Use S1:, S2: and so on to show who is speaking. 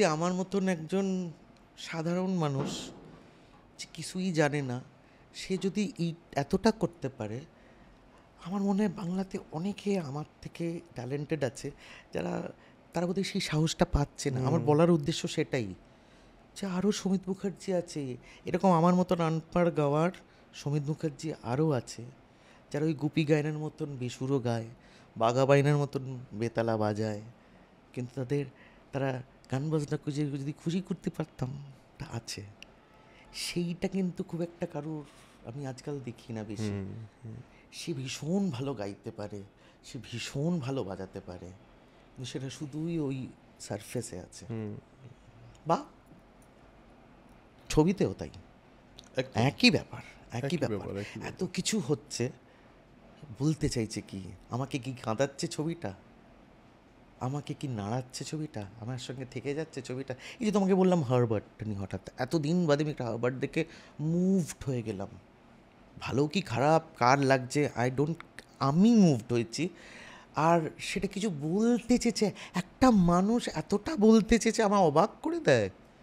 S1: সত্যি আমার মতন একজন সাধারণ মানুষ যে কিছুই জানে না, সে যদি এতটা করতে পারে, আমার মনে হয় বাংলাতে অনেকে আমার থেকে ট্যালেন্টেড আছে, যারা তারা বোধহয় সেই সাহসটা পাচ্ছে না। আমার বলার উদ্দেশ্য সেটাই, যে আরও সমিত মুখার্জি আছে এরকম আমার মতন আনপাড় গাওয়ার। সমিত মুখার্জি আরও আছে যারা ওই গুপি গায়নের মতন বেসুরো গায়, বাঘা বাইনের মতন বেতালা বাজায়, কিন্তু তারা গান বাজনা খুঁজে যদি খুশি করতে পারতাম, তা আছে। সেইটা কিন্তু খুব একটা কারোর আমি আজকাল দেখি না বেশি। সে ভীষণ ভালো গাইতে পারে, সে ভীষণ ভালো বাজাতে পারে, কিন্তু সেটা শুধুই ওই সারফেসে আছে। বা ছবিতেও তাই, একই ব্যাপার। এত কিছু হচ্ছে, বলতে চাইছে কি? আমাকে কি কাঁদাচ্ছে ছবিটা? আমাকে কি নাড়াচ্ছে ছবিটা? আমার সঙ্গে থেকে যাচ্ছে ছবিটা? এই যে তোমাকে বললাম হারবার্ট নিয়ে, হঠাৎ এতদিন বাদে আমি একটা হারবার্ট দেখে মুভড হয়ে গেলাম। ভালো কি খারাপ কার লাগছে আমি মুভড হয়েছি। আর সেটা কিছু বলতে চেয়েছে, একটা মানুষ এতটা বলতে চেয়েছে, আমার অবাক করে দেয়।